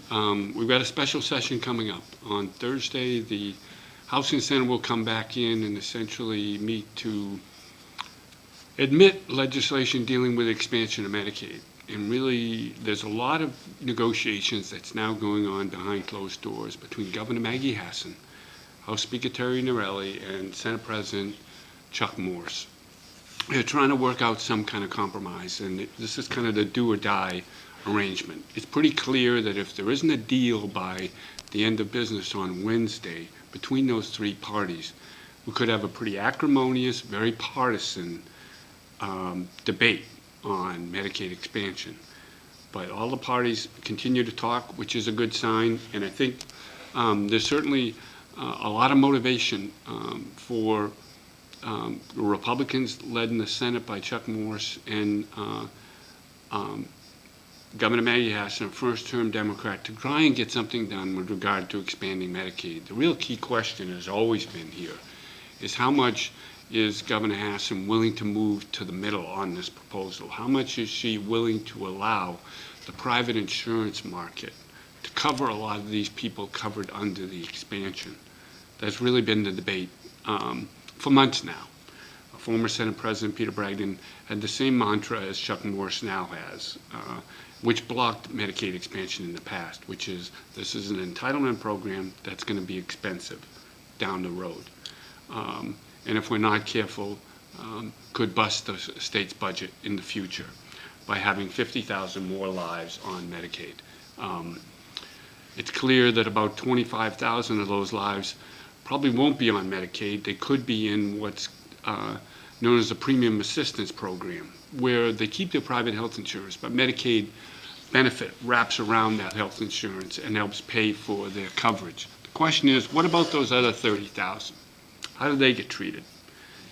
We've got a special session coming up. On Thursday, the House and Senate will come back in and essentially meet to admit legislation dealing with expansion of Medicaid. And really, there's a lot of negotiations that's now going on behind closed doors between Governor Maggie Hassan, House Speaker Terry Norelli, and Senate President Chuck Morse. They're trying to work out some kind of compromise, and this is kind of the do or die arrangement. It's pretty clear that if there isn't a deal by the end of business on Wednesday between those three parties, we could have a pretty acrimonious, very partisan debate on Medicaid expansion. But all the parties continue to talk, which is a good sign, and I think there's certainly a lot of motivation for the Republicans led in the Senate by Chuck Morse and Governor Maggie Hassan, a first-term Democrat, to try and get something done with regard to expanding Medicaid. The real key question has always been here is how much is Governor Hassan willing to move to the middle on this proposal? How much is she willing to allow the private insurance market to cover a lot of these people covered under the expansion? That's really been the debate for months now. Former Senate President Peter Bragdon had the same mantra as Chuck Morse now has, which blocked Medicaid expansion in the past, which is this is an entitlement program that's going to be expensive down the road. And if we're not careful, could bust the state's budget in the future by having 50,000 more lives on Medicaid. It's clear that about 25,000 of those lives probably won't be on Medicaid. They could be in what's known as the Premium Assistance Program, where they keep their private health insurance, but Medicaid benefit wraps around that health insurance and helps pay for their coverage. The question is, what about those other 30,000? How do they get treated?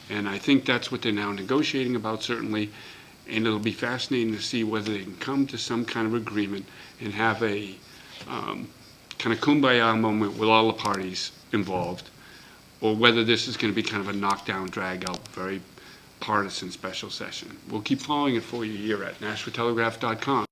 And I think that's what they're now negotiating about, certainly, and it'll be fascinating to see whether they can come to some kind of agreement and have a kind of kumbaya moment with all the parties involved, or whether this is going to be kind of a knockdown, drag-out, very partisan special session. We'll keep following it for you here at NashvilleTelegraph.com.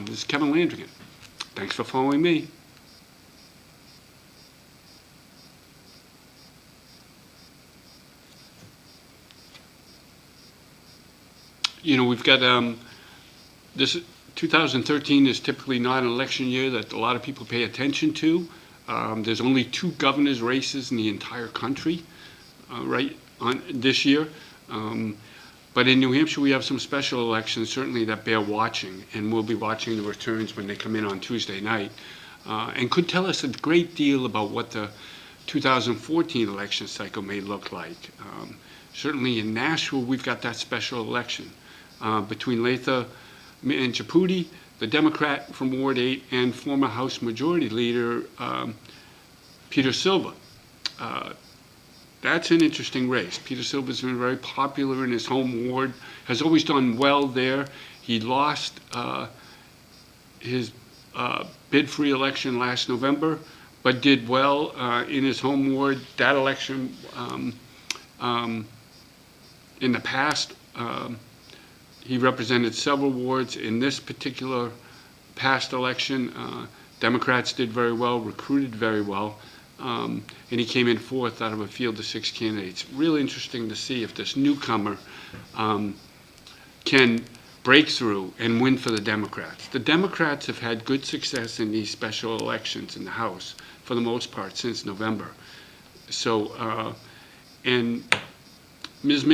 This is Kevin Landrigan. Thanks for following me. We've got this 2013 is typically not an election year that a lot of people pay attention to. There's only 2 governor's races in the entire country right on this year. But in New Hampshire, we have some special elections, certainly, that bear watching, and we'll be watching the returns when they come in on Tuesday night, and could tell us a great deal about what the 2014 election cycle may look like. Certainly in Nashville, we've got that special election between Latha Mangiapudi, the Democrat from Ward 8, and former House Majority Leader Peter Silva. That's an interesting race. Peter Silva's been very popular in his home ward, has always done well there. He lost his bid for re-election last November, but did well in his home ward. That election, in the past, he represented several wards. In this particular past election, Democrats did very well, recruited very well, and he came in 4th out of a field of 6 candidates. Really interesting to see if this newcomer can break through and win for the Democrats. The Democrats have had good success in these special elections in the House, for the most part, since November. So, and Ms.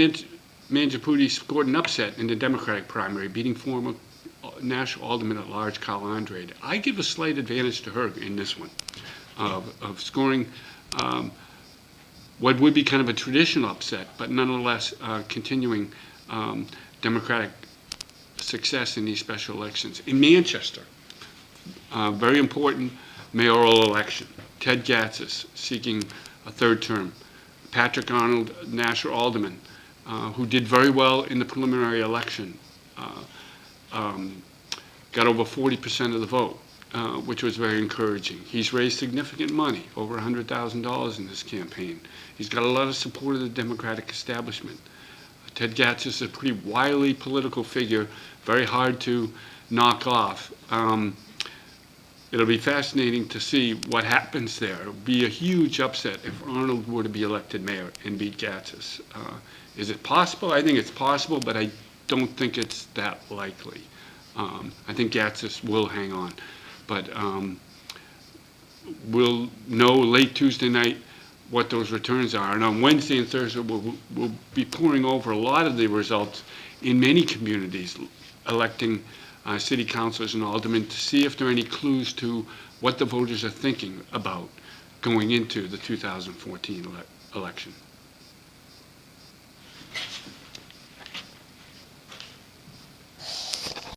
Mangiapudi scored an upset in the Democratic primary, beating former National Alderman at Large Carl Andrade. I give a slight advantage to her in this one, of scoring what would be kind of a traditional upset, but nonetheless continuing Democratic success in these special elections. In Manchester, very important mayoral election. Ted Gatzis seeking a 3rd term. Patrick Arnold, National Alderman, who did very well in the preliminary election, got over 40% of the vote, which was very encouraging. He's raised significant money, over $100,000 in this campaign. He's got a lot of support of the Democratic establishment. Ted Gatzis is a pretty wily political figure, very hard to knock off. It'll be fascinating to see what happens there. It'll be a huge upset if Arnold were to be elected mayor and beat Gatzis. Is it possible? I think it's possible, but I don't think it's that likely. I think Gatzis will hang on. But we'll know late Tuesday night what those returns are. And on Wednesday and Thursday, we'll be pouring over a lot of the results in many communities, electing city councilors and aldermen, to see if there are any clues to what the voters are thinking about going into the 2014 election.